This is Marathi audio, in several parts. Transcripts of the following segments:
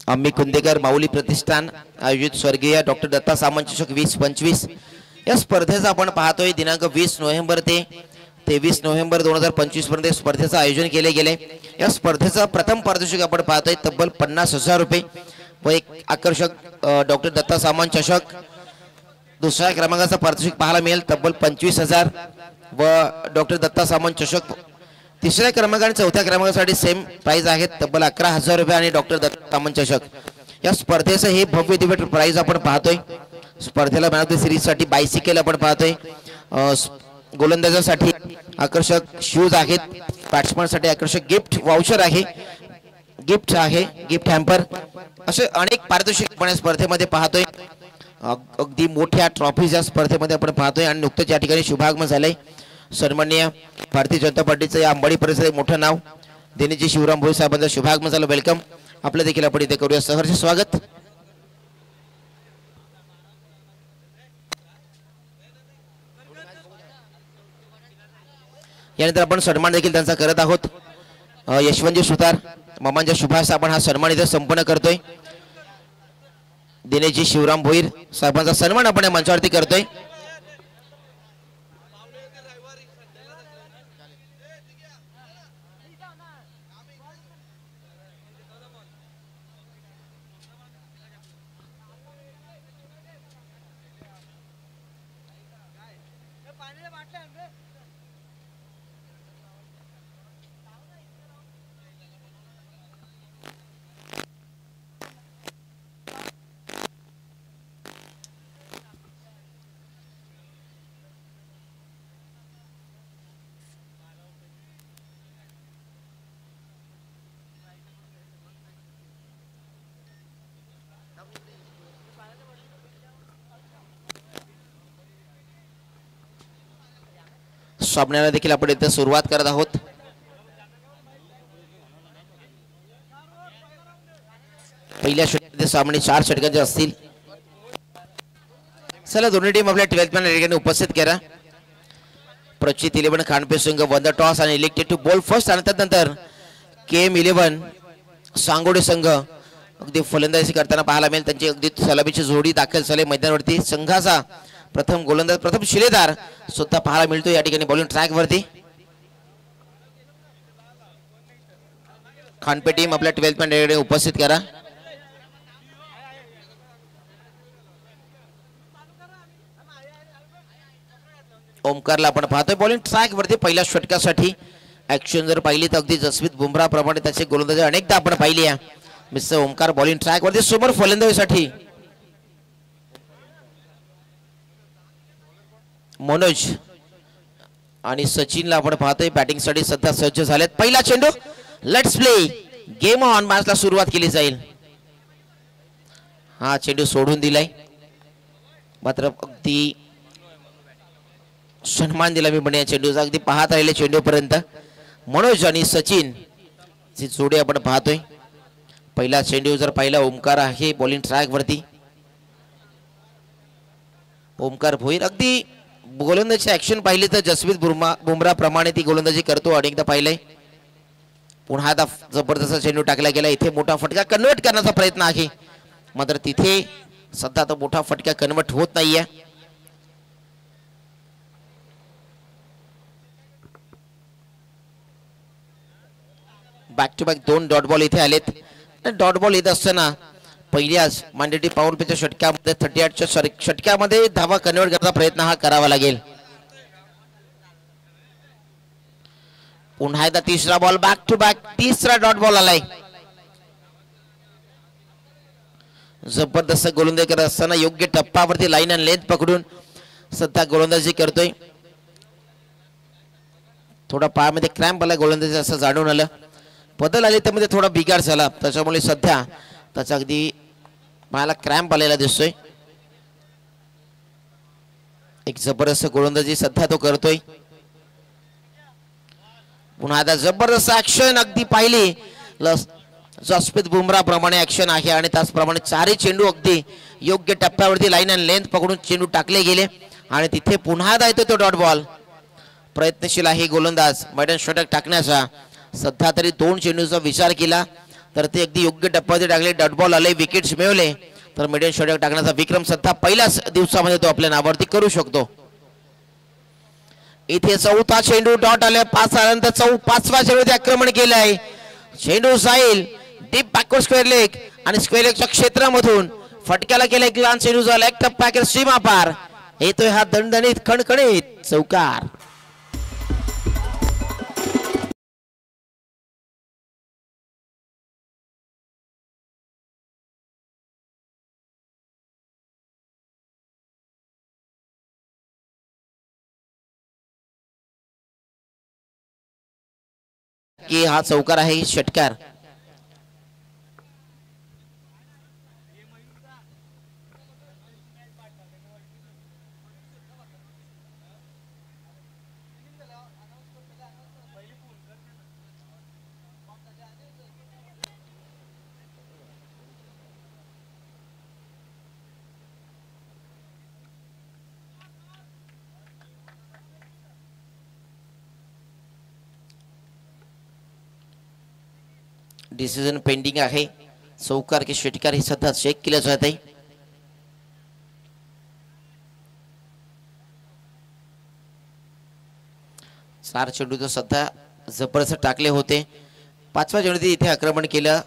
आम्ही कुंदेकर माऊली प्रतिष्ठान आयोजित स्वर्गीय डॉक्टर दत्ता सामंत चषक 2025 या स्पर्धेचा आपण पाहतोय। दिनांक 20 नोव्हेंबर ते 23 नोव्हेंबर 2025 पर्यंत स्पर्धेचं आयोजन केले गेले। या स्पर्धेचा प्रथम पारितोषिक आपण पाहतोय तब्बल 50,000 रुपये व एक आकर्षक डॉक्टर दत्ता सामंत चषक। दुसऱ्या क्रमांकाचा पारितोषिक पाहायला मिळेल तब्बल 25,000 व डॉक्टर दत्ता सामंत चषक। तिसऱ्या क्रमांक आणि चौथ्या क्रमांकासाठी सेम प्राइस आहेत तब्बल 11,000 रुपये आणि डॉक्टर दत्ता सामंत चषक। या स्पर्धेचं हे भव्य दिव्य प्राइस आपण पाहतोय। स्पर्धेला मॅन ऑफ द सिरीज साठी बायसिकल आपण पाहतोय। गोलंदाजासाठी आकर्षक शूज आहेत, बॅट्समन साठी आकर्षक गिफ्ट वाउचर आहे, गिफ्ट हॅम्पर, असे अनेक पारितोषिक आपण या स्पर्धेमध्ये पाहतोय। अगदी मोठ्या ट्रॉफीज या स्पर्धेमध्ये आपण पाहतोय आणि नुकतेच या ठिकाणी शुभागमन झालंय। सन्माननीय भारतीय जनता पार्टीचं या अंबाडी परिसरात मोठं नाव दिनेजी शिवराम भोई साहेबांचं शुभागमन झालं। वेलकम आपलं देखील आपण इथे करूया सहर्ष स्वागत। यानंतर आपण सन्मान देखील त्यांचा करत आहोत। यशवंतजी सुतार मामांच्या शुभास आपण हा सन्मान इथे संपन्न करतोय। दिनेशजी शिवराम भोईर साहेबांचा सन्मान आपण या मंचावरती करतोय। सामन्याला देखील आपण इथे सुरुवात करत आहोत। पहिल्या षटकाचे सामने 4 षटकांचे असतील। चला दोन्ही टीम आपल्या 12th मॅन ठिकाणी उपस्थित करा। प्रचित 11 खानपे संघ वन द टॉस आणि इलेक्टेड टू बॉल फर्स्ट आणि त्यानंतर KM11 सांगोडे संघ अगदी फलंदाजी करताना पाहायला मिळेल। त्यांची अगदी सलामीची जोडी दाखल झाली मैदानावरती। संघाचा प्रथम गोलंदाज प्रथम शिलेदार सुद्धा पाहायला मिळतो या ठिकाणी बॉलिंग ट्रॅक वरती। खानपे टीम आपल्या 12th मॅन ठिकाणी उपस्थित करा। ओमकारला आपण पाहतोय बॉलिंग ट्रॅक वरती पहिल्या षटकासाठी। ऍक्शन जर पाहिली तर अगदी जसप्रीत बुमराह प्रमाणे त्याचे गोलंदाजी अनेकदा आपण पाहिली आहे। मिस्टर ओमकार बॉलिंग ट्रॅक वरती समोर फलंदाजीसाठी मनोज आणि सचिनला आपण पाहतोय बॅटिंग साठी सध्या सज्ज झालेत। पहिला चेंडू लेट्स प्ले गेम ऑन मॅचला सुरुवात केली जाईल। हा चेंडू सोडून दिलाय मात्र अगदी सन्मान दिला मी म्हणे या चेंडूचा। अगदी पाहत राहिले चेंडू पर्यंत मनोज आणि सचिन ची जोडी आपण पाहतोय। पहिला चेंडू जर पाहिला ओमकार आहे बॉलिंग ट्रॅक वरती। ओमकार भोईर अगदी गोलंदाजी ऍक्शन पाहिली तर जसप्रीत बुमराह प्रमाणे ती गोलंदाजी करतो अनेकदा पाहिलंय। पुन्हा आता जबरदस्त चेंडू टाकला गेला। इथे मोठा फटका कन्वर्ट करण्याचा प्रयत्न आहे मात्र तिथे सध्या तो मोठा फटका कन्वर्ट होत नाहीये। Back to back 2 dot ball इथे आलेत। डॉट बॉल येत असताना पहिल्याच मांडेटी पॉवर प्लेच्या षटकामध्ये 38च्या षटकामध्ये धावा कन्वर्ट करण्याचा प्रयत्न हा करावा लागेल। पुन्हा एकदा तिसरा बॉल बॅक टू बॅक तिसरा डॉट बॉल आलाय। जबरदस्त गोलंदाजी करत असताना योग्य टप्प्यावरती लाईन आणि लेंथ पकडून सध्या गोलंदाजी करतोय। थोडा पायामध्ये क्रॅम्प आला गोलंदाजी असं जाणून आलं। बदल आले त्यामध्ये थोडा बिघाड झाला त्याच्यामुळे सध्या त्याचा अगदी पायाला क्रॅम्प आलेला दिसतोय। एक जबरदस्त गोलंदाजी सध्या तो करतोय। पुन्हा आता जबरदस्त ऍक्शन अगदी पाहिली जसप्रीत बुमराह प्रमाणे ऍक्शन आहे आणि त्याचप्रमाणे चारही चेंडू अगदी योग्य टप्प्यावरती लाईन आणि लेंथ पकडून चेंडू टाकले गेले आणि तिथे पुन्हा येतो तो डॉट बॉल। प्रयत्नशील आहे गोलंदाज मैदान षटक टाकण्याचा। सध्या तरी 2 चेंडूचा विचार केला तर ते अगदी योग्य टप्प्यावर टाकले, डॉट बॉल आले, विकेट्स मिळवले, तर मिडन षटक टाकण्याचा विक्रम सध्या पहिल्याच दिवसामध्ये तो आपल्या नावावरती करू शकतो. इथे चौथा चेंडू डॉट आले, 5 आल्यानंतर 5व्या चेंडूवरती आक्रमण केलं आहे. चेंडू जाईल डीप बॅकवर्ड स्क्वेअर लेग आणि स्क्वेअर लेगच्या क्षेत्रामधून फटक्याला केला एक लहान चेंडू झाला, एक टप्पा केला सीमा पार. येतोय हा दणदणीत खणखणीत चौकार. की हा चौकार आहे षटकार. डिसिजन पेंडिंग आहे. चौकार की षटकार हे सध्या चेक केलं जात आहे. चार चेंडू तर सध्या जबरदस्त टाकले होते. 5व्या चेंडूत इथे आक्रमण केलं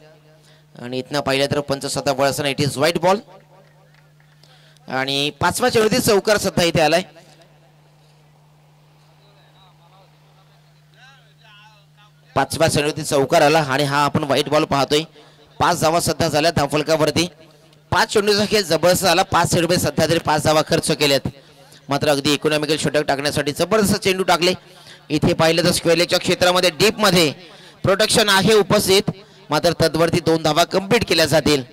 आणि इथनं पाहिलं तर पंच सध्या बळसना इट इज व्हाईट बॉल आणि 5व्या चेंडूत चौकार सध्या इथे आलाय. पाचव्या चेंडूत चौकार आला आणि हा आपण व्हाईट बॉल पाहतोय. 5 धावा सध्या झाल्या धावफलकावरती. 5 चेंडूचा खेळ जबरदस्त झाला. 5 चेंडू सध्या तरी 5 धावा खर्च केल्यात. मात्र अगदी इकॉनॉमिकल षटक टाकण्यासाठी जबरदस्त चेंडू टाकले. इथे पाहिलं तर स्क्वेअर लेगच्या क्षेत्रामध्ये डीप मध्ये प्रोटेक्शन आहे उपस्थित, मात्र तद्वरती 2 धावा कंप्लीट केल्या जातील.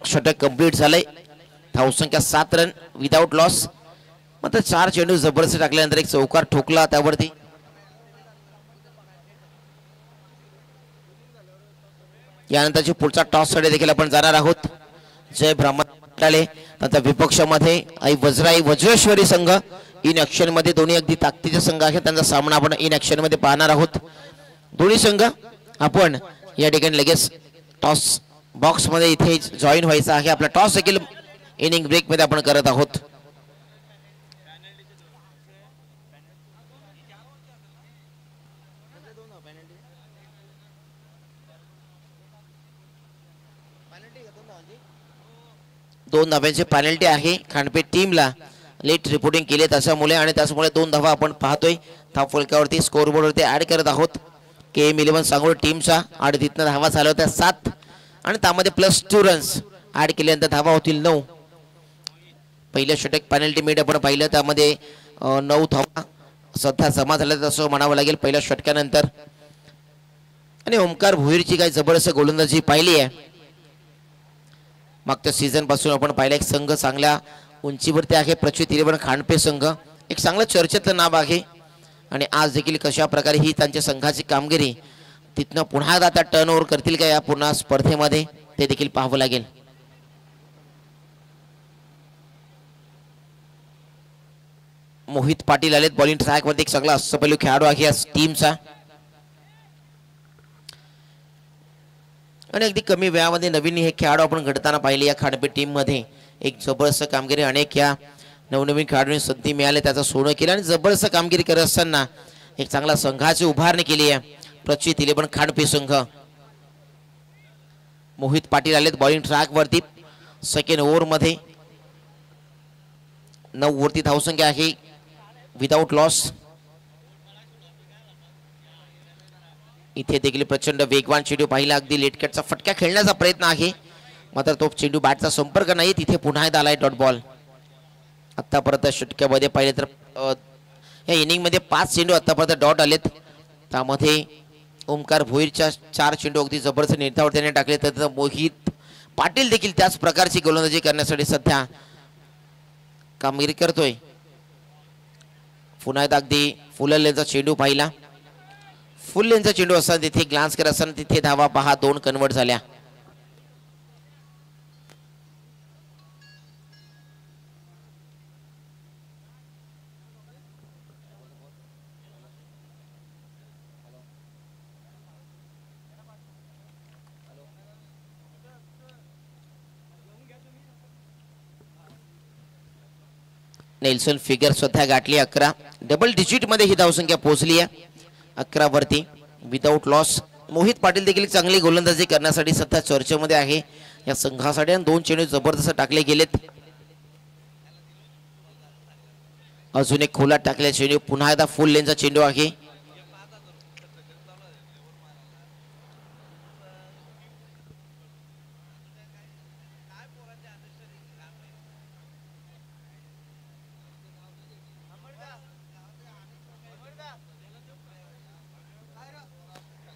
षटक कंप्लीट झालंय. धावसंख्या 7 रन विदाउट लॉस. मात्र 4 चेंडू जबरदस्त टाकल्यानंतर एक चौकार ठोकला त्यावरती. यानंतरची पुढचा टॉस साठी देखील आपण जाणार आहोत. जय ब्राह्मण नंतर विपक्षामध्ये वज्राई वज्रेश्वरी संघ इन ऍक्शन मध्ये दोन्ही अगदी ताकदीचे संघ आहेत. त्यांचा सामना आपण इन ऍक्शन मध्ये पाहणार आहोत. दोन्ही संघ आपण या ठिकाणी लगेच टॉस बॉक्स मध्ये इथे जॉईन व्हायचं आहे. आपला टॉस देखील इनिंग ब्रेक मध्ये आपण करत आहोत. दोन धाव्यांची पेनल्टी आहे खांडपेठ टीमला. लेट रिपोर्टिंग केले त्याच्यामुळे आणि त्याचमुळे 2 धावा आपण पाहतोय धावफलकावरती स्कोरबोर्डवरती ऍड करत आहोत. KM11 सांगोला टीमचा 8 तिथनं धावा झाल्या होत्या 7 आणि त्यामध्ये +2 रन्स ऍड केल्यानंतर धावा होतील 9. पहिल्या षटक पेनल्टी मिड आपण पाहिलं त्यामध्ये 9 धावा सध्या जमा झाल्या असं म्हणावं लागेल पहिल्या षटकानंतर. आणि ओमकार भोईरची काही जबरदस्त गोलंदाजी पाहिली आहे. मागच्या सीझन पासून आपण पाहिला एक संघ चांगल्या उंचीवरती आहे. प्रचित 11 खांडपे संघ एक चांगलं चर्चेतलं नाव आहे आणि आज देखील कशा प्रकारे ही त्यांच्या संघाची कामगिरी तिथनं पुन्हा एकदा टर्न ओव्हर करतील का या पुन्हा स्पर्धेमध्ये ते देखील पाहावं लागेल. मोहित पाटील आलेत बॉलिंग ट्रॅक वरती. एक चांगला अष्टपैलू खेळाडू आहे या टीमचा आणि अगदी कमी वेळामध्ये नवीन हे खेळाडू आपण घडताना पाहिले या खांडपेठ टीम मध्ये. एक जबरदस्त कामगिरी अनेक या नवनवीन खेळाडूंनी संधी मिळाली त्याचं सोनं केलं आणि जबरदस्त कामगिरी करत असताना एक चांगला संघाची उभारणी केली आहे प्रचित 11 खांडपे संघ. मोहित पाटील आलेत बॉलिंग ट्रॅक वरती. सेकंड ओव्हर मध्ये 9 वरती धावसंख्या आहे विदाउट लॉस. इथे देखील प्रचंड वेगवान चेंडू पाहिला. अगदी लेटकटचा फटका खेळण्याचा प्रयत्न आहे मात्र तो चेंडू बॅटचा संपर्क नाही. तिथे पुन्हा एकदा आलाय डॉट बॉल. आतापर्यंत षटकामध्ये पाहिले तर या इनिंग मध्ये 5 चेंडू आतापर्यंत डॉट आलेत. त्यामध्ये ओमकार भोईरच्या 4 चेंडू अगदी जबरदस्त निर्धावर त्याने टाकले. तर मोहित पाटील देखील त्याच प्रकारची गोलंदाजी करण्यासाठी सध्या कामगिरी करतोय. पुन्हा एकदा अगदी फुल लेनचा चेंडू पाहिला. फुल लेनचा चेंडू असताना तिथे ग्लान्स करत असताना तिथे धावा पहा 2 कन्वर्ट झाल्या. नेल्सन फिगर सध्या गाठली 11. डबल डिजिट मध्ये ही धावसंख्या पोहोचली आहे 11 वरती विदाउट लॉस. मोहित पाटील देखील चांगली गोलंदाजी करण्यासाठी सध्या चर्चेमध्ये आहे या संघासाठी आणि 2 चेंडू जबरदस्त टाकले गेलेत. अजून एक खोला टाकलेला चेंडू पुन्हा एकदा फुल लेनचा चेंडू आहे.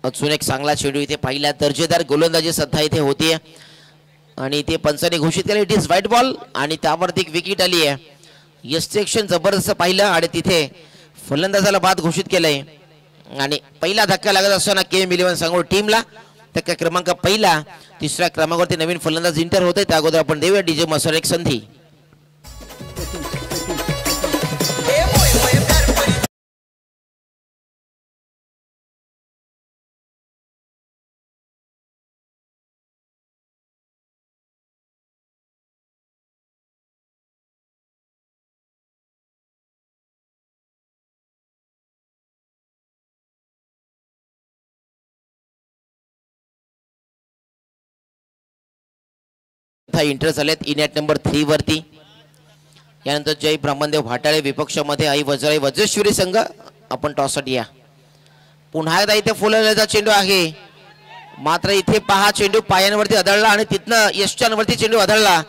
अजून एक चांगला चेंडू इथे पाहिला. दर्जेदार गोलंदाजी सध्या इथे होतीये आणि इथे पंचाने घोषित केले इट इज व्हाईट बॉल आणि त्यावरती एक विकेट आली आहे. यस्टेक्शन जबरदस्त पाहिलं आणि तिथे फलंदाजाला बाद घोषित केलंय आणि पहिला धक्का लागत असताना KM11 सांगोड टीमला धक्का क्रमांक पहिला. तिसऱ्या क्रमांकावरती नवीन फलंदाज इंटर होते त्या अगोदर आपण देऊया डीजे मसर एक संधी. इंटर झालेत इनॅट नंबर 3 वरती. यानंतर जय ब्रह्मदेव भाटाळे विपक्षामध्ये आई वज्राई वज्रेश्वरी संघ. आपण टॉससाठी या. पुन्हा एकदा इथे फुललेला चेंडू आहे मात्र इथे पहा चेंडू पायांवरती आदळला आणि तिथनं यष्टांवरती चेंडू आदळला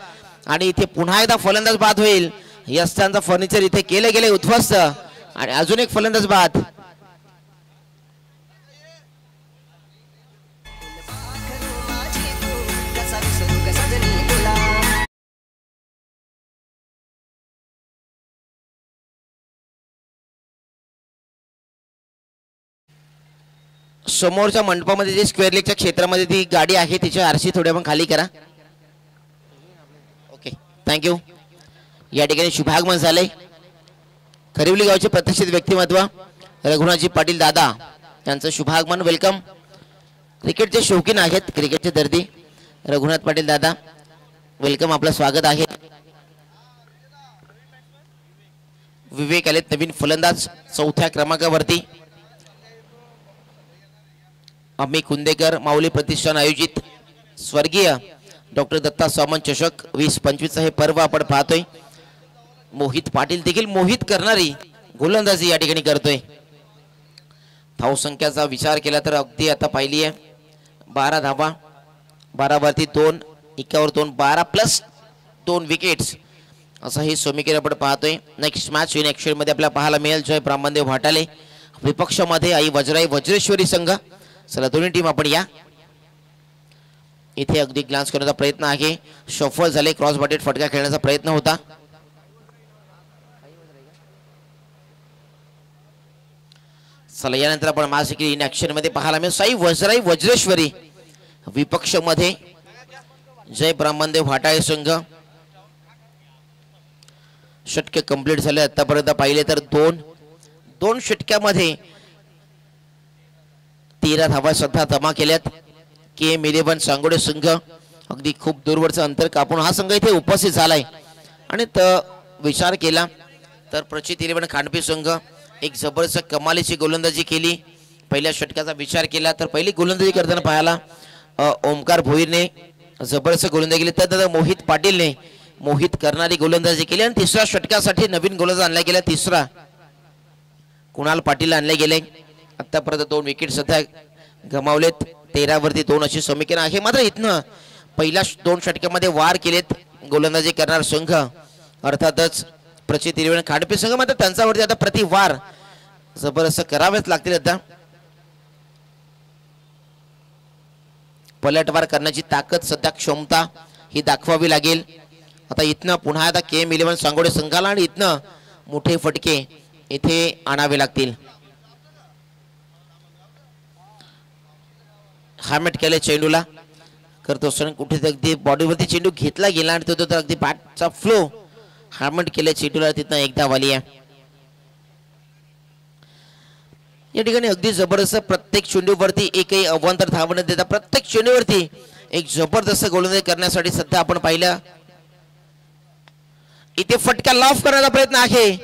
आणि इथे पुन्हा एकदा फलंदाज बाद होईल. यष्टांचा फर्निचर इथे केले गेले उद्ध्वस्त आणि अजून एक फलंदाज बाद. समोरच्या मंडपामध्ये जे स्क्वेअर लेगच्या क्षेत्रामध्ये ती गाडी आहे तिची आरसी थोड्या पण खाली करा. Okay thank you. या ठिकाणी शुभागमन झालंय. खरिवली गावचे प्रतिष्ठित व्यक्तिमत्व रघुनाथजी पाटील दादा यांचं शुभागमन. वेलकम. क्रिकेटचे शौकीन आहेत क्रिकेटचे दर्दी रघुनाथ पाटील दादा वेलकम. आपलं स्वागत आहे. विवेक आलेत नवीन फलंदाज 4थ्या क्रमांकावरती. अम्मी कुंदेकर माऊली प्रतिष्ठान आयोजित स्वर्गीय डॉक्टर दत्ता सामंत चषक 2025 हे पर्व आपण पाहतोय. मोहित पाटील देखील मोहित करणारी गोलंदाजी या ठिकाणी करतोय. धावसंख्याचा विचार केला तर अगदी आता पाहिली आहे 12 धावा 12 वरती 2 एकावर 2 12 प्लस 2 विकेट्स असं हे समीकरण आपण पाहतोय. नेक्स्ट मॅच इन ऍक्शन मध्ये आपल्याला पाहायला मिळेल जय ब्रह्मदेव भाटाले विपक्षामध्ये आई वज्राई वज्रेश्वरी संघ. चला दोन्ही टीम आपण या. इथे अगदी ग्लान्स करण्याचा प्रयत्न आहे. शफल झाले क्रॉस बॉटेड फटका खेळण्याचा प्रयत्न होता. चला यानंतर आपण मॅच इन ऍक्शन मध्ये पाहायला मिळेल साई वज्राई वज्रेश्वरी विपक्षामध्ये जय ब्रह्मदेव भाटाळे संघ. षटके कंप्लीट झाले आतापर्यंत पाहिले तर 2 षटक्यामध्ये 13 धावा सध्या जमा केल्यात. KM11 सांगोडे संघ अगदी खूप दूरवरचं अंतर कापून हा संघ इथे उपस्थित झालाय आणि विचार केला तर प्रचित 11 खांडपी संघ एक जबरदस्त कमालीची गोलंदाजी केली. पहिल्या षटकाचा विचार केला तर पहिली गोलंदाजी करताना पाहायला ओमकार भोईरने जबरदस्त गोलंदाजी केली. त्यानंतर मोहित पाटीलने मोहित करणारी गोलंदाजी केली आणि तिसऱ्या षटकासाठी नवीन गोलंदाज आणला गेला. तिसरा कुणाल पाटील आणले गेले. आतापर्यंत 2 विकेट सध्या गमावलेत. 13 वरती 2 अशी समीकरण आहे. मात्र इथनं पहिल्या 2 षटकामध्ये वार केलेत गोलंदाजी करणार संघ अर्थातच प्रचित 11 खांडपी संघ. मात्र त्यांच्यावरती आता प्रतिवार जबरदस्त करावेच लागतील. आता पलटवार करण्याची ताकद सध्या क्षमता ही दाखवावी लागेल. आता इथनं पुन्हा आता KM11 सांगोडे संघाला आणि इथनं मोठे फटके इथे आणावे लागतील. हार्मेट केले चेंडूला करतो असताना कुठे अगदी बॉडीवरती चेंडू घेतला गेला आणि तो अगदी बॅटचा फ्लो हार्मेट केले चेंडूला तिथनं एकदा वाली आहे. या ठिकाणी अगदी जबरदस्त प्रत्येक चेंडूवरती एकही अवांतर धावणे देता प्रत्येक चेंडूवरती एक जबरदस्त गोलंदाजी करण्यासाठी सध्या आपण पाहिलं इथे फटका लॉफ करण्याचा प्रयत्न आहे.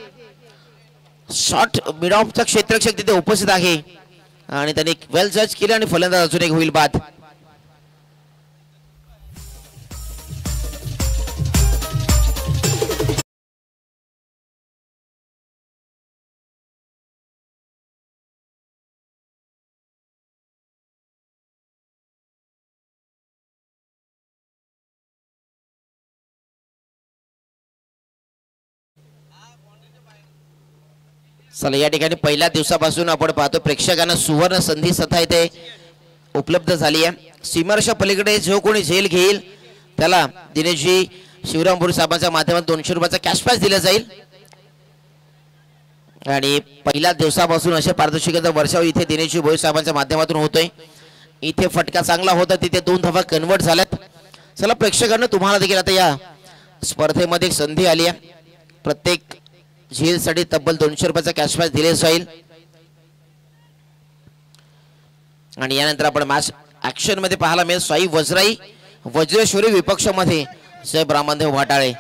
शॉट मिड ऑफचा क्षेत्ररक्षक तिथे उपस्थित आहे आणि त्याने वेल जज केले आणि फलंदाज अजून एक होईल बाद. चला या ठिकाणी पहिल्या दिवसापासून आपण पाहतो प्रेक्षकांना सुवर्ण संधी सध्या इथे उपलब्ध झाली आहे. सीमारेषा पलीकडे जो कोणी झेल घेईल त्याला दिनेशजी शिवरामपूर साहेबांच्या माध्यमातून 200 रुपयाचा कॅश प्राइज दिला जाईल. आणि पहिल्या दिवसापासून अशा पारदर्शकतेचा वर्षाव इथे दिनेशजी भोई साहेबांच्या माध्यमातून होतोय. इथे फटका चांगला होता, तिथे 2 धावा कन्वर्ट झाल्यात. चला प्रेक्षकांना तुम्हाला देखील आता या स्पर्धेमध्ये संधी आली आहे. प्रत्येक झेलसाठी तब्बल 200 रुपयाचा कॅश प्राइज दिले जाईल. आणि यानंतर आपण मॅच ऍक्शन मध्ये पाहायला मिळेल साई वज्राई वज्रेश्वरी विपक्षामध्ये साहेब रामदेव भाटाळे.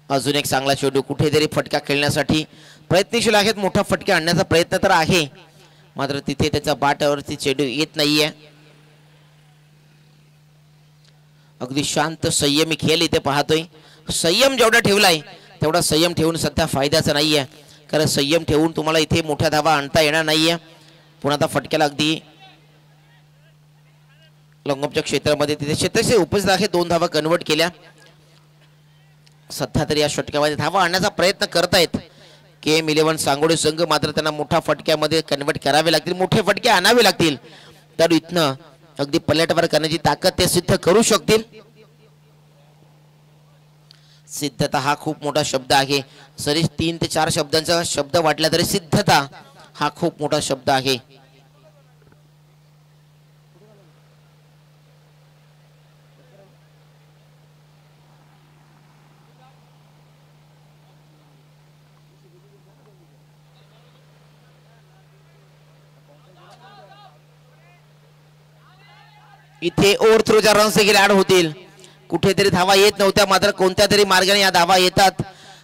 अजून एक चांगला चेंडू, कुठेतरी फटका खेळण्यासाठी प्रयत्नशील आहेत. मोठा फटका आणण्याचा प्रयत्न तर आहे, मात्र तिथे त्याच्या बाटावरती चेंडू येत नाहीये. अगदी शांत संयमी खेळ इथे पाहतोय. संयम जेवढा ठेवलाय तेवढा संयम ठेवून सध्या फायद्याचा नाहीये, कारण संयम ठेवून तुम्हाला इथे मोठ्या धावा आणता येणार नाहीये. पुन्हा आता फटक्याला अगदी लॉंगऑफच्या क्षेत्रामध्ये तिथे क्षेत्रक्षक उपस्थित आहे. 2 धावा कन्वर्ट केल्या. सध्या तरी या षटकामध्ये धावा आणण्याचा प्रयत्न करतायत KM11 सांगोडे संघ, मात्र त्यांना मोठ्या फटक्यामध्ये कन्वर्ट करावे लागतील, मोठे फटके आणावे लागतील. तर इथनं अगदी पलटवार करण्याची ताकद ते सिद्ध करू शकतील. सिद्धता हा खूप मोठा शब्द आहे. सरी 3 ते 4 शब्दांचा शब्द वाटला तरी सिद्धता हा खूप मोठा शब्द आहे. इथे ओव्हर थ्रोच्या रन्स देखील ऍड होतील. कुठेतरी धावा येत नव्हत्या, मात्र कोणत्या तरी मार्गाने या धावा येतात.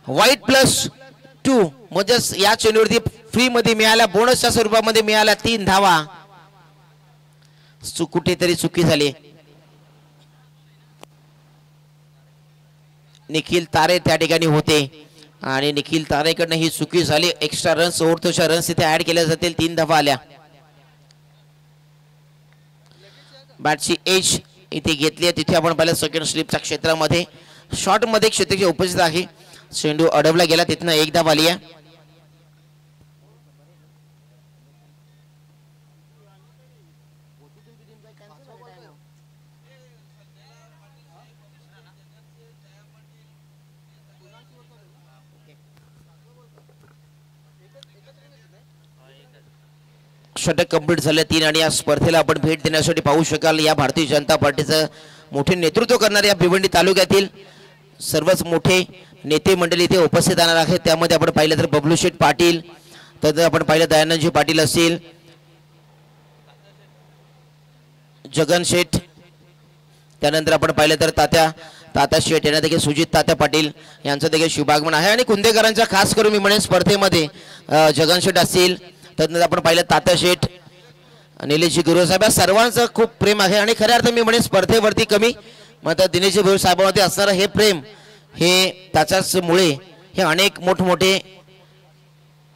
वाईट +2 म्हणजे या चेंडूवरती फ्री मध्ये मिळाल्या, बोनसच्या स्वरूपामध्ये मिळाल्या 3 धावा. कुठेतरी चुकी झाली. निखिल तारे त्या ठिकाणी होते आणि निखिल तारेकडनं ही चुकी झाली. एक्स्ट्रा रन्स ओव्हर थ्रोच्या रन्स इथे ऍड केल्या जातील. 3 धावा आल्या. बॅटची एज इथे घेतली आहे. तिथे आपण पाहिलं सेकंड स्लिपच्या क्षेत्रामध्ये शॉर्ट मध्ये क्षेत्रक्षक उपस्थित आहे. चेंडू अडवला गेला, तिथनं 1 धाव आली आहे. षटक कंप्लीट झाले 3 आणि या स्पर्धेला आपण भेट देण्यासाठी पाहू शकाल या भारतीय जनता पार्टीचं मोठे नेतृत्व करणारे या भिवंडी तालुक्यातील सर्वच मोठे नेते मंडळी इथे उपस्थित राहणार आहेत. त्यामध्ये आपण पाहिलं तर बबलू शेठ पाटील, तर आपण पाहिलं दयानंदजी पाटील असतील, जगन शेठ, त्यानंतर आपण पाहिलं तर तात्या शेठ यांना देखील सुजित तात्या पाटील यांचं देखील शुभागमन आहे. आणि कुंदेकरांच्या खास करून मी म्हणेन स्पर्धेमध्ये जगन शेठ असतील, त्यानंतर आपण पाहिलं तात्या शेठ, निलेशजी गुरुसाहेब, या सर्वांचं खूप प्रेम आहे. आणि खऱ्या अर्थ मी म्हणेन स्पर्धेवरती कमी, मात्र दिनेशजी गुरु साहेबांवरती असणारं हे प्रेम, हे त्याच्याच मुळे हे अनेक मोठमोठे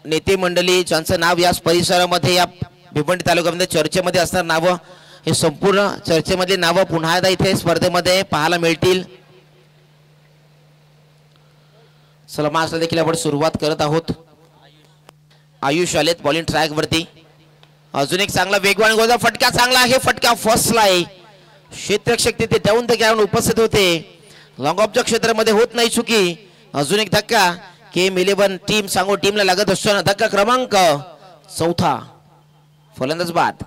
नेते मंडळी ज्यांचं नाव या परिसरामध्ये या भिवंडी तालुक्यामध्ये चर्चेमध्ये असणार नावं, हे संपूर्ण चर्चेमधली नावं पुन्हा एकदा इथे स्पर्धेमध्ये पाहायला मिळतील. चला मार्चला देखील आपण सुरुवात करत आहोत. आयुष आलेत बॉलिंग ट्रॅक वरती. अजून एक चांगला वेगवान गोलचा फटका, चांगला आहे फटका, फर्स्टला आहे. क्षेत्ररक्षक तिथे डाऊन द ग्राउंड उपस्थित होते. लॉंग ऑफच्या क्षेत्रामध्ये होत नाही चुकी. अजून एक धक्का, KM11 टीम सांगो टीमला लागत असताना धक्का क्रमांक 4, फलंदाज बाद.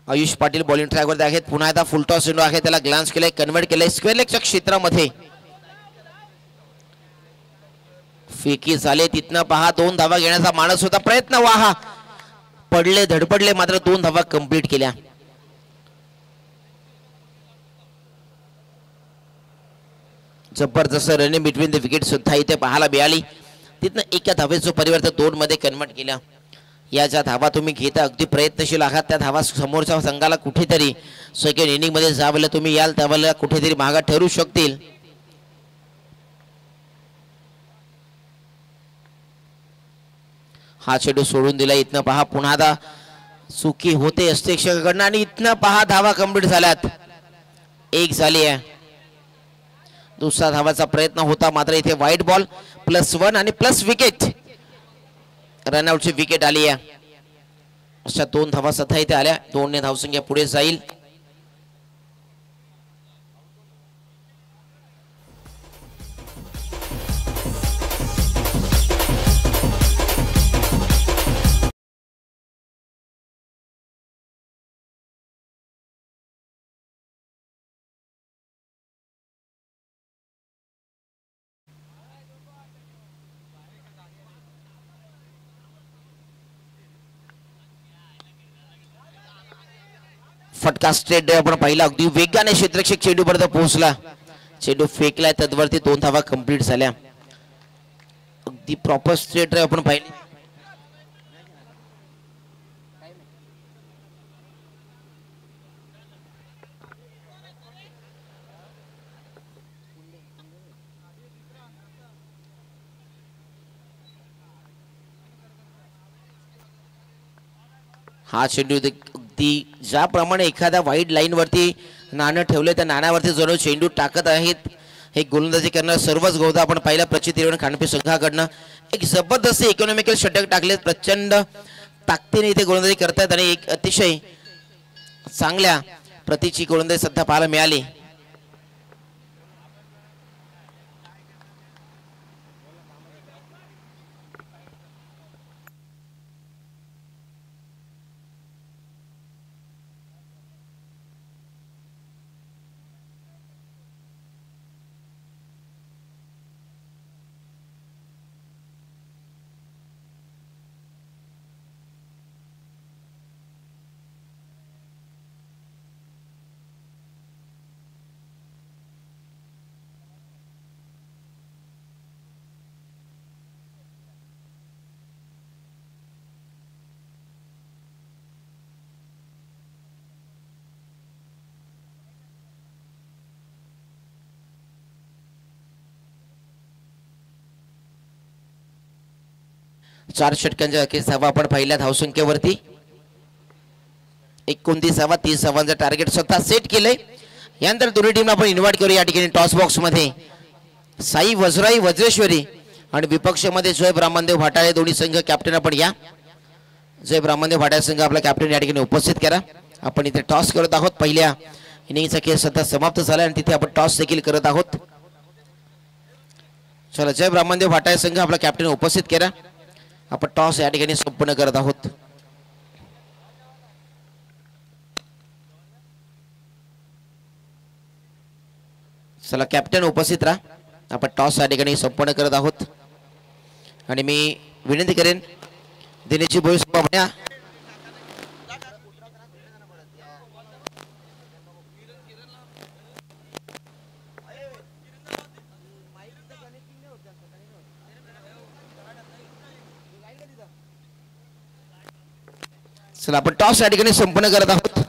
आयुष पाटील बॉलिंग ट्रॅकवरती आहेत. पुन्हा एकदा फुल टॉस चेंडू आहे, त्याला ग्लान्स केलाय, कन्वर्ट केलंय स्क्वेअर लेगच्या क्षेत्रामध्ये. फेकी झाले तिथनं पहा, 2 धावा घेण्याचा मानस होता, प्रयत्न वाहा पडले, धडपडले, मात्र 2 धावा कंप्लीट केल्या. जबरदस्त रनिंग बिटवीन द विकेट सुद्धा इथे पाहायला मिळाली. तिथनं एका धावेचं परिवर्तन 2 मध्ये कन्वर्ट केल्या. या ज्या धावा तुम्ही घेता अगदी प्रयत्नशील आहात, त्या धावा समोरच्या संघाला कुठेतरी सेकंड इनिंग मध्ये ज्यावेळेला तुम्ही याल त्यावेळेला कुठेतरी मागा ठरू शकतील. हा चेंडू सोडून दिला. इथनं पहा पुन्हा दा चुकी होते अस्तेक्षकडनं आणि इथनं पहा धावा कंप्लीट झाल्यात. 1 झाली आहे. दुसरा धावाचा प्रयत्न होता, मात्र इथे व्हाईट बॉल +1 आणि प्लस विकेट, रनआउटची विकेट आली आहे. अशा 2 धावा सध्या इथे आल्या. 2 ने धावसंख्या पुढे जाईल. फटका स्ट्रेट ड्राइव्ह आपण पाहिला, अगदी वेगाने क्षेत्ररक्षक चेंडू पर्यंत पोहोचला. चेंडू फेकलाय, तद्वरती 2 धावा कंप्लीट झाल्या. अगदी प्रॉपर स्ट्रेट ड्राइव्ह आपण पाहिले. हा चेंडू अगदी ज्याप्रमाणे एखाद्या वाईड लाईन वरती नाणं ठेवले, त्या नाण्यावरती जणू चेंडू टाकत आहेत. हे गोलंदाजी करणार सर्वच गोलंदाज आपण पाहिला प्रचित खांडपे संघाकडनं. एक जबरदस्त इकॉनॉमिकल षटक टाकले, प्रचंड ताकदीने इथे गोलंदाजी करतायत आणि एक अतिशय चांगल्या प्रतीची गोलंदाजी सध्या पाहायला मिळाली. चार षटकांच्या अखेर धावा आपण पहिल्या धावसंख्येवरती 29 धावा, 30 धावांचं टार्गेट स्वतः सेट केलंय. यानंतर दोन्ही टीमला आपण इन्व्हाइट करू या ठिकाणी टॉस बॉक्स मध्ये. साई वज्राई वज्रेश्वरी आणि विपक्षामध्ये जय ब्राह्मणदेव भाटाळे दोन्ही संघ कॅप्टन आपण या. जय ब्राह्मणदेव भाटाळे संघ आपला कॅप्टन या ठिकाणी उपस्थित करा. आपण इथे टॉस करत आहोत. पहिल्या इनिंगचा खेळ सध्या समाप्त झाला आणि तिथे आपण टॉस देखील करत आहोत. चला, जय ब्राह्मणदेव भाटाळे संघ आपला कॅप्टन उपस्थित करा. आपण टॉस या ठिकाणी संपन्न करत आहोत. चला, कॅप्टन उपस्थित राहा. आपण टॉस या ठिकाणी संपन्न करत आहोत आणि मी विनंती करेन दिनेशजी भोईर म्हणा. चला, आपण टॉस या ठिकाणी संपन्न करत आहोत.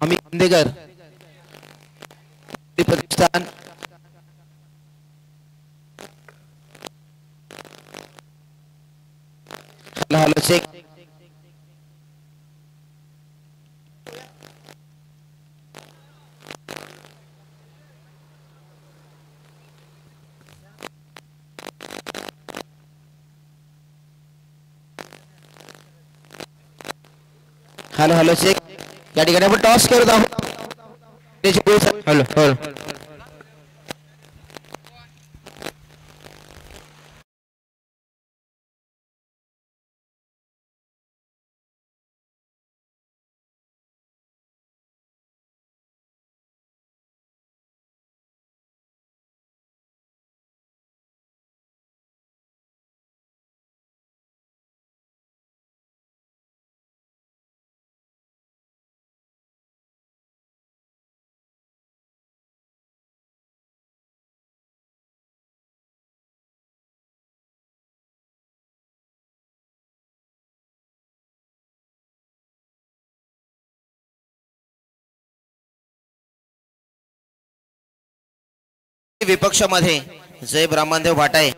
आम्ही खांदेकर प्रतिष्ठान हॅलो चेक. Hello check. या ठिकाणी आपण टॉस करत आहोत. हॅलो. विपक्षामध्ये जय ब्राह्मणदेव भाटाय.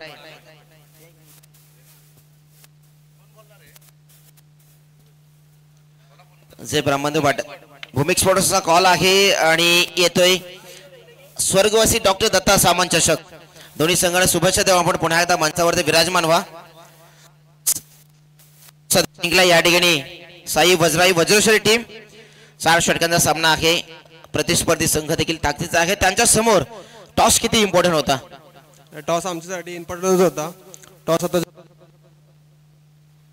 जय ब्राह्मणदेव भाट भूमिक स्पोर्ट्सचा कॉल आहे आणि येतोय स्वर्गवासी डॉक्टर दत्ता सामंत चषक. दोन्ही संघाला शुभेच्छा देऊ आपण. पुन्हा एकदा मंचावरती विराजमान व्हा. जिंकला या ठिकाणी साई वज्राई वज्रेश्वरी टीम. 4 षटकांचा सामना आहे. प्रतिस्पर्धी संघ देखील ताकदीचा आहे. त्यांच्या समोर टॉस किती इम्पॉर्टंट होता? टॉस आमच्यासाठी इम्पॉर्टंट होता. टॉस आता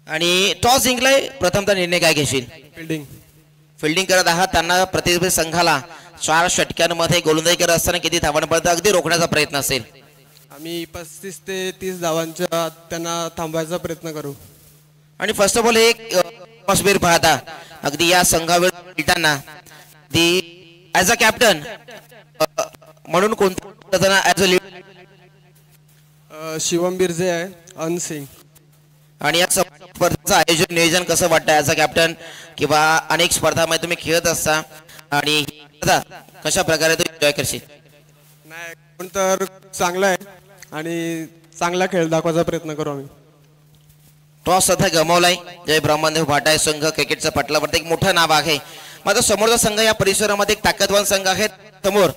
आणि टॉस जिंकलाय. प्रथमतः निर्णय काय घेशील? फिल्डिंग करत आहात. त्यांना प्रतिस्पर्धी संघाला 4 षटकांमध्ये गोलंदाजी करत असताना किती धावांपर्यंत अगदी रोखण्याचा प्रयत्न असेल? आम्ही 35 ते 30 धावांच्या त्यांना थांबवायचा प्रयत्न करू. आणि फर्स्ट ऑफ ऑल एक अटमॉस्फिअर पाहता अगदी या संघावर खेळताना दी ॲज अ कॅप्टन म्हणून कोणत्या ॲज अ शिवम बिरजे आहे अनसिंग. आणि या स्पर्धेचं आयोजन नियोजन कसं वाटतं ॲज अ कॅप्टन किंवा अनेक स्पर्धामध्ये तुम्ही खेळत असता आणि कशा प्रकारे तू एन्जॉय करशील? नाही पण तर चांगला आहे आणि चांगला खेळ दाखवायचा प्रयत्न करू आम्ही. टॉस सध्या गमावलाय. जय ब्राह्मणदेव भाटाय संघ क्रिकेटच्या पटलावरती एक मोठं नाव आहे. मात्र समोरचा संघ या परिसरामध्ये एक ताकदवान संघ आहे. समोर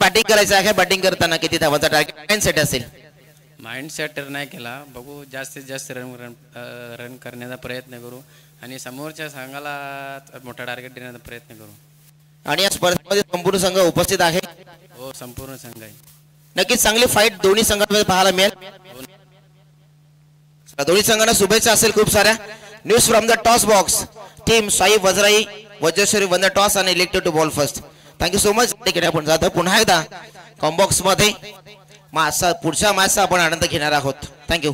बॅटिंग करायचं आहे. बॅटिंग करताना किती धावांचा टार्गेट माइंड सेट असेल? माइंड सेट नाही केला. बघू जास्तीत जास्त रन करण्याचा प्रयत्न करू आणि समोरच्या संघाला मोठा टार्गेट देण्याचा प्रयत्न करू. आणि या स्पर्धेमध्ये संपूर्ण संघ उपस्थित आहे. हो संपूर्ण संघ आहे. नक्कीच चांगली फाईट दोन्ही संघांमध्ये पाहायला मिळेल. दोन्ही संघांना शुभेच्छा असेल खूप साऱ्या. News from the toss box team Sai Vajrai Vajreshwari won the toss आणि elected to bowl first. Thank you so much. आपण जातो पुन्हा एकदा कॉम्बॉक्स मध्ये पुढच्या मॅचचा आपण आनंद घेणार आहोत. थँक्यू.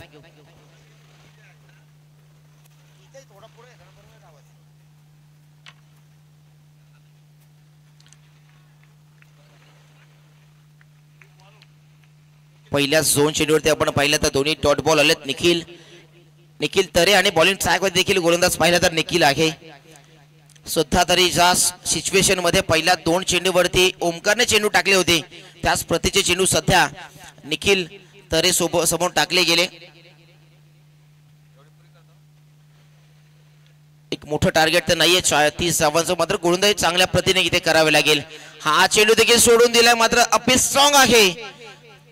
पहिल्या झोन शेड्यूलवरती आपण पाहिलं तर दोन्ही डॉट बॉल आलेत. निखिल तरे आणि बॉलिंग ट्रॅक मध्ये देखील गोलंदाज पाहिला तर निखिल आहे. सुद्धा तरी ज्या सिच्युएशन मध्ये पहिल्या 2 चेंडूवरती ओमकारने चेंडू टाकले होते त्याच प्रतीचे चेंडू सध्या निखिल तरे समोर टाकले गेले. एक मोठं टार्गेट तर नाहीये 30 धावांचं. मात्र गोलंदाजी चांगल्या प्रतीने इथे करावे लागेल. हा चेंडू देखील सोडून दिलाय. मात्र अपील स्ट्रॉंग आहे.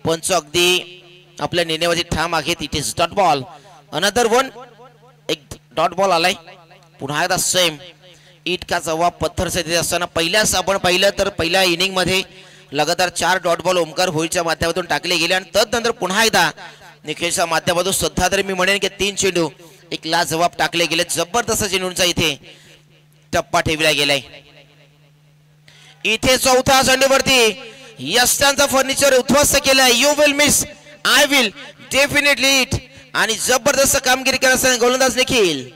पंच अगदी आपल्या निर्णयावरती ठाम आहेत. It is dot ball. Another one. एक डॉट बॉल आलाय. पुन्हा एकदा सेम इटका जवाब पत्थर से असताना पहिल्याच आपण पाहिलं तर पहिल्या इनिंग मध्ये लगातार 4 डॉट बॉल ओमकार होळीच्या माध्यमातून टाकले गेले आणि तदनंतर पुन्हा एकदा निखिलच्या माध्यमातून सुद्धा तरी मी म्हणेन की 3 चेंडू एक लाजवाब टाकले गेले. जबरदस्त चेंडूंचा इथे टप्पा ठेवला गेलाय. इथे 4थ्या चेंडूवरती यष्टांचा फर्निचर उद्ध्वस्त केलाय. You will miss I will definitely it. आणि जबरदस्त कामगिरी करत असताना गोलंदाज निखिल.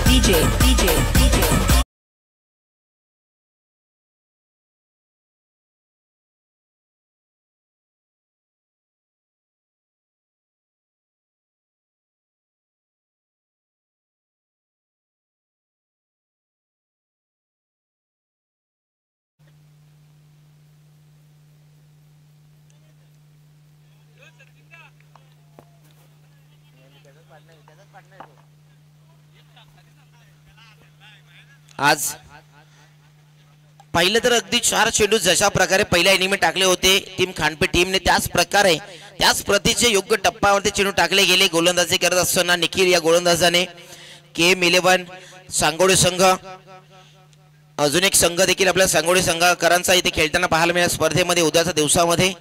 DJ आज पाहिलं तर अगदी 4 चेंडू जशा प्रकारे पहिल्या इनिंग मध्ये टाकले होते टीम खानपे टीमने त्याच प्रकारे त्याच प्रतीचे योग्य टप्प्यावरती चेंडू टाकले गेले. गोलंदाजी करत असताना निखिल या गोलंदाजाने KM11 सांगोडे संघ अजून एक संघ देखील आपल्या सांगोडे संघाकरांचा इथे खेळताना पाहायला मिळाला स्पर्धेमध्ये उद्याच्या दिवसामध्ये.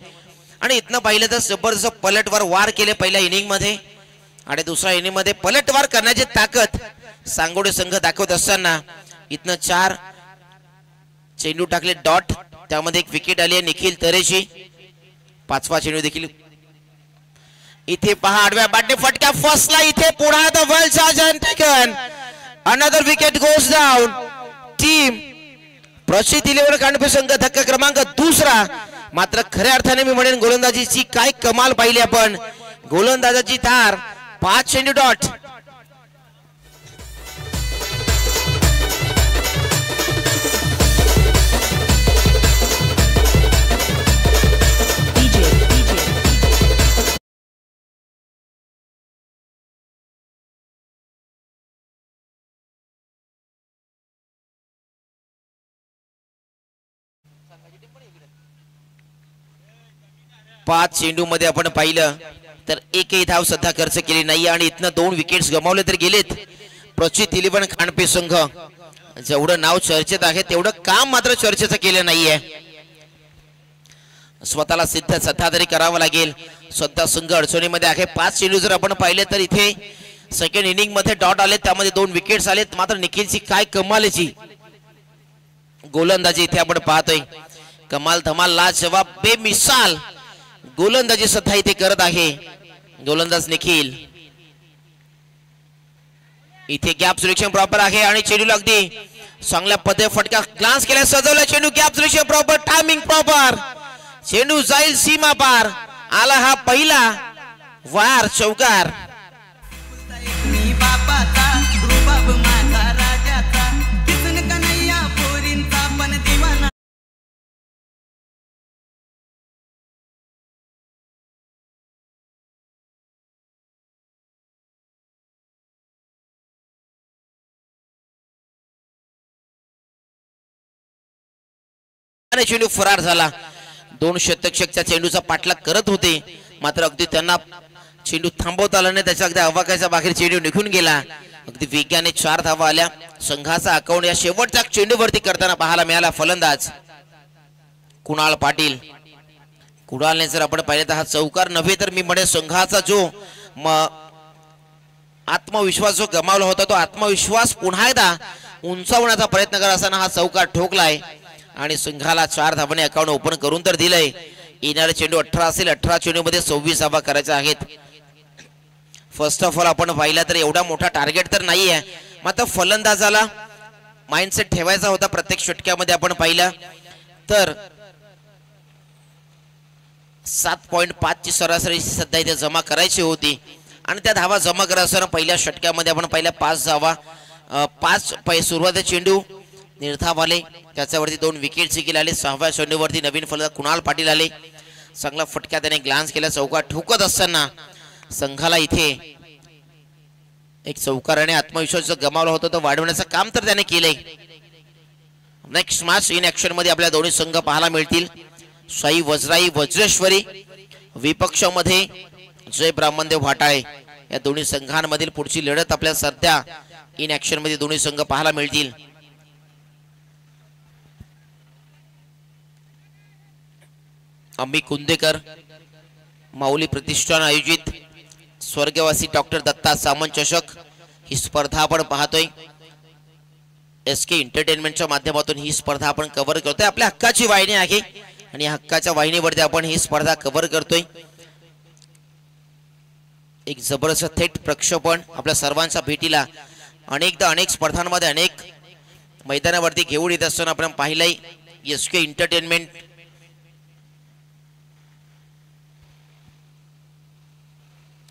आणि इथनं पाहिलं तर जबरदस्त पलटवार वार केले पहिल्या इनिंग मध्ये आणि दुसऱ्या इनिंग मध्ये पलटवार करण्याची ताकद सांगोडे संघ दाखवत असताना इथनं 4 चेंडू टाकले डॉट. त्यामध्ये एक विकेट आली आहे निखिल तरेची. 5वा चेंडू देखील इथे पहा आडव्या बॅटने फटका फसला. इथे पुन्हा the well charge and taken. Another wicket goes down. Team प्रसिद्ध 11 खानपे संघ धक्का क्रमांक 2. मात्र खऱ्या अर्थाने मी म्हणेन गोलंदाजीची काय कमाल पाहिली आपण. गोलंदाजाची धार 5 चेंडू डॉट. 5 चेंडू मध्ये आपण पाहिलं तर एकही धाव सध्या खर्च केली नाही आणि इथनं 2 विकेट्स गमावले तर गेलेत. प्रचित इलेव्हन खांडपे संघ जेवढं नाव चर्चेत आहे तेवढं काम मात्र चर्चेचं केलं नाहीये. स्वतःला सिद्ध सध्या तरी करावं लागेल. सध्या संघ अडचणीमध्ये आहे. 5 चेंडू जर आपण पाहिले तर इथे सेकंड इनिंग मध्ये डॉट आले, त्यामध्ये 2 विकेट्स आलेत. मात्र निखिलची काय कमालीची गोलंदाजी इथे आपण पाहतोय. कमाल धमाल लाजवाब बेमिसाल गोलंदाजी सध्या इथे करत आहे गोलंदाज निखिल. इथे गॅप सिलेक्शन प्रॉपर आहे आणि चेंडूला अगदी चांगल्या पद्धतीने फटका ग्लान्स केला, सजवला चेंडू. Gap selection proper, timing proper, चेंडू जाईल सीमा पार. आला हा पहिला वार चौकार. चेंडू फरार झाला. 2 शतकच्या चेंडूचा पाठलाग करत होते, मात्र अगदी त्यांना चेंडू थांबवता आला नाही. त्याच्या अगदी आवाक्याच्या बाहेर चेंडू निघून गेला. अगदी वेगाने 4 धावा आल्या. संघाचा अकाउंट या शेवटच्या चेंडूवरती करताना पाहायला मिळाला फलंदाज कुणाल पाटील. कुणालने जर आपण पाहिलं तर हा चौकार नव्हे तर मी म्हणे संघाचा जो आत्मविश्वास जो गमावला होता तो आत्मविश्वास पुन्हा एकदा उंचावण्याचा प्रयत्न करत असताना हा चौकार ठोकलाय आणि संघाला 4 धावांनी अकाउंट ओपन करून तर दिलंय. येणारे चेंडू 18 असेल. 18 चेंडू मध्ये 26 धावा करायच्या आहेत. फर्स्ट ऑफ ऑल आपण पाहिला तर एवढा मोठा टार्गेट तर नाहीये, मात्र फलंदाजाला माइंडसेट ठेवायचा होता. प्रत्येक षटक्यामध्ये आपण पाहिलं तर 7.5 ची सरासरी सध्या इथे जमा करायची होती आणि त्या धावा जमा करत असताना पहिल्या षटक्यामध्ये आपण पाहिल्या 5 धावा. 5 सुरुवातीचे चेंडू निर्धाव आले, त्याच्यावरती 2 विकेट देखील आले. 6व्या चेंडूवरती नवीन फलंदाज कुणाल पाटील आले. चांगला फटका त्याने ग्लान्स केला. चौकार ठोकत असताना संघाला इथे एक चौकाराने आत्मविश्वास जो गमावला होता तो वाढवण्याचं काम तर त्याने केलंय. नेक्स्ट मॅच इन ऍक्शन मध्ये आपल्या दोन्ही संघ पाहायला मिळतील. साई वज्राई वज्रेश्वरी विपक्षामध्ये जय ब्राह्मणदेव भाटाळे या दोन्ही संघांमधील पुढची लढत आपल्याला सध्या इन ऍक्शन मध्ये दोन्ही संघ पाहायला मिळतील. अम्मी कुंदेकर माऊली प्रतिष्ठान आयोजित स्वर्गवासी डॉक्टर दत्ता सामंत चषक ही स्पर्धा आपण पाहतोय. SK एंटरटेनमेंटच्या माध्यमातून ही स्पर्धा आपण कव्हर करतोय. आपल्या हक्काची वाहिनी आहे आणि या हक्काच्या वाहिनीवरती आपण ही स्पर्धा कव्हर करतोय. एक जबरदस्त थेट प्रक्षेपण आपल्या सर्वांच्या भेटीला अनेकदा अनेक स्पर्धांमध्ये अनेक मैदानावरती घेऊन येत असताना आपण पाहिलंय. SK एंटरटेनमेंट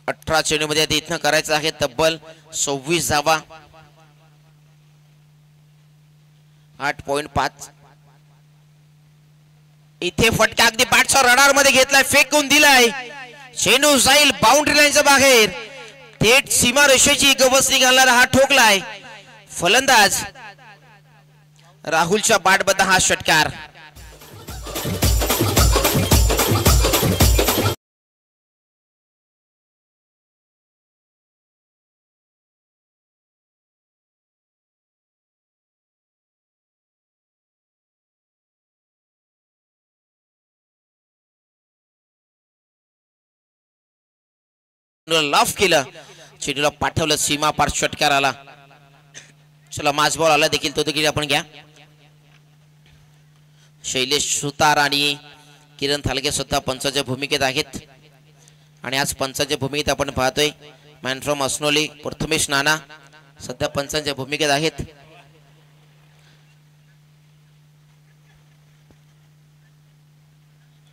18 चेंडू मध्ये इथनं करायचं आहे तब्बल 26 धावा. 8.5 इथे फटका अगदी बॅटचा रडार मध्ये घेतलाय, फेकून दिलाय. चेंडू जाईल बाउंड्री लाईनच्या बाहेर. थेट सीमा रेषेची गवसणी घालणारा हा ठोकलाय फलंदाज राहुलच्या बॅटबद्दल हा षटकार. लाफ केलं, चेंडूला पाठवलं सीमा पार षटकार आला. चला मास बॉल आला देखील तो देखील आपण घ्या. शैलेश सुतार आणि किरण थालगे सुद्धा पंचाच्या भूमिकेत आहेत आणि आज पंचाच्या भूमिकेत आपण पाहतोय मॅन फ्रॉम असनोली प्रथमेश नाना सध्या पंचांच्या भूमिकेत आहेत.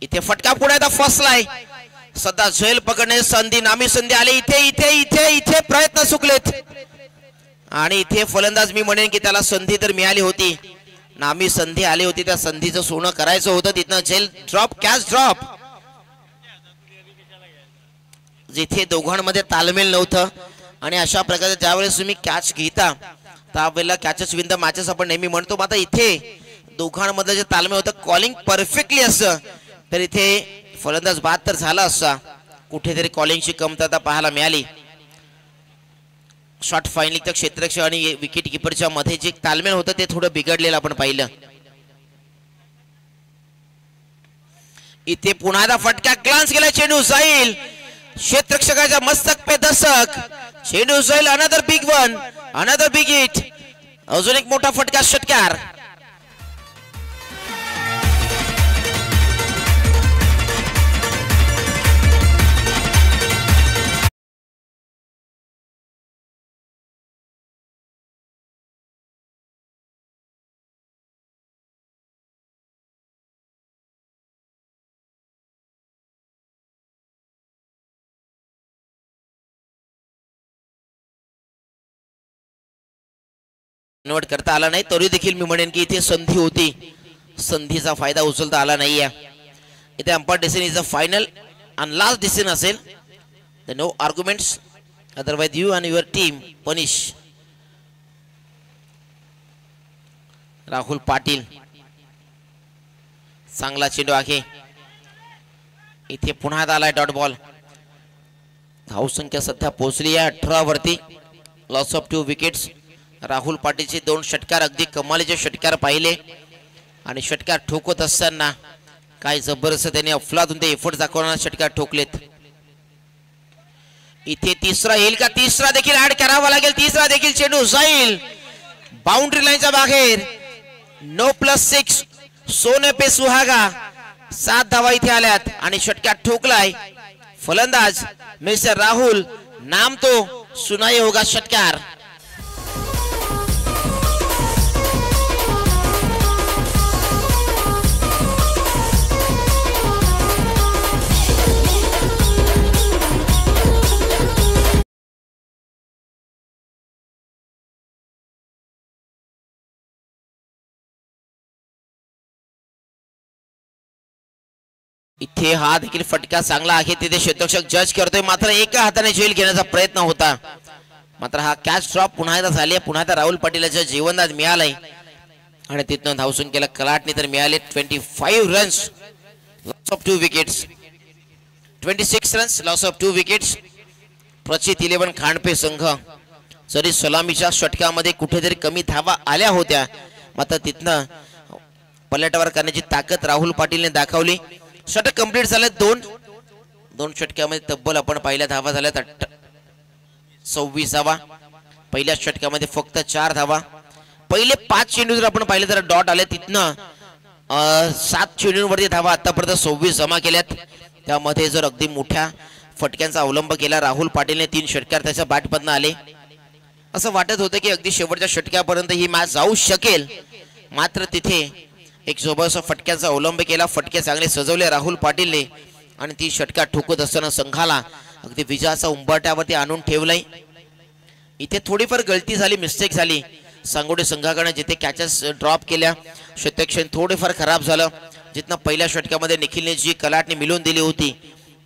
इथे फटका पुढे फसलाय. सध्या झेल पकडण्याची संधी नामी संधी आली. इथे इथे इथे इथे प्रयत्न चुकलेत आणि इथे फलंदाज मी म्हणेन की त्याला संधी तर मिळाली होती, नामी संधी आली होती, त्या संधीचं सोनं करायचं होतं. तिथनं झेल ड्रॉप कॅच ड्रॉप. जिथे दोघांमध्ये तालमेल नव्हतं आणि अशा प्रकारे ज्यावेळेस तुम्ही कॅच घेता त्यावेळेला कॅचेस विन द मॅचेस आपण नेहमी म्हणतो. आता इथे दोघांमध्ये जे तालमेल होतं, कॉलिंग परफेक्टली असं तर इथे फलंदाज बाद तर झाला असता, कुठेतरी कॉलिंगची कमतरता पाहायला मिळाली. शॉट फायनलिंग तर क्षेत्ररक्षक आणि विकेट किपरच्या मध्ये जे तालमेल होतं ते थोडं बिघडलेलं आपण पाहिलं. इथे पुन्हा एकदा फटका, ग्लान्स गेला, चेंडू जाईल क्षेत्ररक्षकाच्या मस्तक पे दशक, चेंडू जाईल. Another big one, another big hit, अजून एक मोठा फटका, षटकार. कन्वर्ट करता आला नाही तरी देखील मी म्हणेन की इथे संधी होती, संधीचा फायदा उचलता आला नाहीये. इथे umpire decision is a final आणि लास्ट डिसिजन असेल. No arguments, otherwise you and your team punish. Rahul Patil, चांगला चेंडू आहे. इथे पुन्हा आलाय डॉट बॉल. धावसंख्या सध्या पोहोचली आहे 18 वरती. Loss of 2 wickets. राहुल पाटीलचे 2 षटकार अगदी कमालीचे षटकार पाहिले आणि षटकार ठोकत असताना काय जबरदस्त त्याने अफलातून ते एफर्ट दाखवणारे षटकार ठोकलेत. इथे तिसरा येईल का? तिसरा देखील ऍड करावा लागेल. तिसरा देखील चेंडू जाईल बाउंड्री लाईनच्या बाहेर. 9+6 सोने पे सुहागा. 7 धावा इथे आल्यात आणि षटकार ठोकलाय फलंदाज मिस्टर राहुल. नाम तो सुनाई होगा षटकार. इथे हा देखील फटका चांगला आहे. तिथे क्षेत्ररक्षक जज करतोय, मात्र एका हाताने झेल घेण्याचा प्रयत्न होता, मात्र हा कॅच ड्रॉप पुन्हा एकदा झाली. पुन्हा एकदा राहुल पाटीलच्या जीवनदान मिळालंय आणि तिथनं धावसंख्येला कलाटणी तर मिळाले. 25 runs, loss of 2 wickets. 26 runs, loss of 2 wickets. Prachit 11 Khandape संघ जरी सलामीच्या षटकामध्ये कुठेतरी कमी धावा आल्या होत्या, मात्र तिथनं पलटवार करण्याची ताकद राहुल पाटीलने दाखवली. षटक कंप्लीट झाले. 2 षटकामध्ये तब्बल आपण पहिल्या धावा झाल्यात 26 धावा. पहिल्या षटकामध्ये फक्त 4 धावा. पहिले 5 चेंडू जर आपण पाहिले तर डॉट आले. तिथनं 7 चेंडूंवरती धावा आतापर्यंत 26 जमा केल्यात. त्यामध्ये जर अगदी मोठ्या फटक्यांचा अवलंब केला राहुल पाटीलने 3 षटकार त्याच्या बॅटमधनं आले. असं वाटत होतं की अगदी शेवटच्या षटकापर्यंत ही मॅच जाऊ शकेल, मात्र तिथे एक जबरदस्त फटक्याचा अवलंब केला. फटके चांगले सजवले राहुल पाटीलने आणि ती षटकार ठोकत असताना संघाला अगदी विजयाचा उंबरठ्यावरती आणून ठेवलंय. इथे थोडीफार गलती झाली, मिस्टेक झाली सांगोडे संघाकडे. जिथे कॅचेस ड्रॉप केल्या क्षेत्ररक्षण थोडेफार खराब झालं. जिथनं पहिल्या षटकामध्ये निखिलने जी कलाटणी मिळवून दिली होती,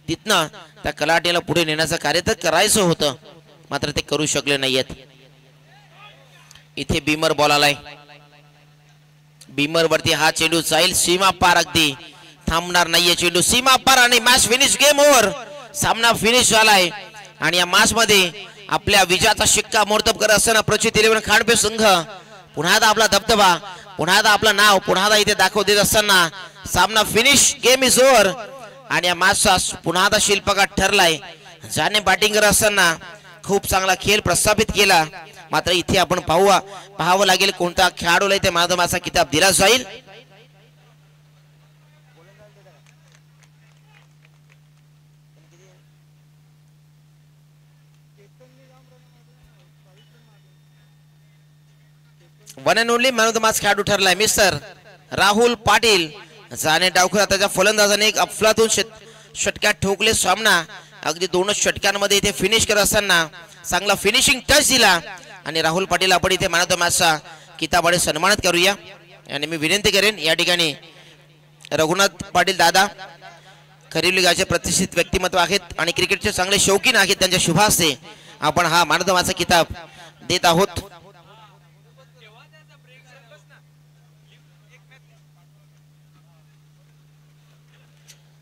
तिथनं त्या कलाटणीला पुढे नेण्याचं कार्य तर करायचं होतं, मात्र ते करू शकले नाहीयेत. इथे बीमर बॉल आलाय. बीमर वरती हा चेंडू जाईल सीमा पार. अगदी थांबणार नाहीये चेंडू सीमा पार आणि मॅच फिनिश. Game over. सामना फिनिश झालाय आणि या मॅच मध्ये आपल्या विजयाचा शिक्का मोर्तब करत असताना प्रचित 11 खांडपे संघ पुन्हा एकदा आपला दबदबा, पुन्हा एकदा आपलं नाव पुन्हा एकदा इथे दाखव देत असताना सामना फिनिश. गेम इज ओव्हर आणि या मॅचचा पुन्हा एकदा शिल्पकार ठरलाय. ज्याने बॅटिंग करत असताना खूप चांगला खेळ प्रस्थापित केला, मात्र इथे आपण पाहावं लागेल कोणत्या खेळाडूला इथे मॅन ऑफ द मॅचचा किताब दिला जाईल. One and only man of the match खेळाडू ठरलाय मिस्टर राहुल पाटील. जाणे डावखुरा त्याच्या फलंदाजाने एक अफलातून षटक्यात ठोकले. सामना अगदी 2च षटकांमध्ये इथे फिनिश करत असताना चांगला फिनिशिंग टच दिला आणि राहुल पाटील आपण इथे मॅन ऑफ द मॅचचा किताबाने सन्मानित करूया. आणि मी विनंती करेन या ठिकाणी रघुनाथ पाटील दादा खरीवली गावचे प्रतिष्ठित व्यक्तिमत्व आहेत आणि क्रिकेटचे चांगले शौकीन आहेत, त्यांच्या शुभ हस्ते आपण हा मॅन ऑफ द मॅचचा किताब देत आहोत.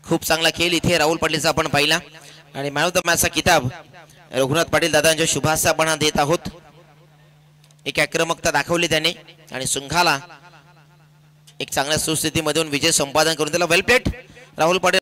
खूप चांगला खेळ इथे राहुल पाटीलचा आपण पाहिला आणि मॅन ऑफ द मॅचचा किताब रघुनाथ पाटील दादांच्या शुभास आपण देत आहोत. एक आक्रमकता दाखवली त्याने आणि संघाला एक चांगल्या सुस्थितीमधून विजय संपादन करून त्याला वेल प्लेट राहुल पाटील.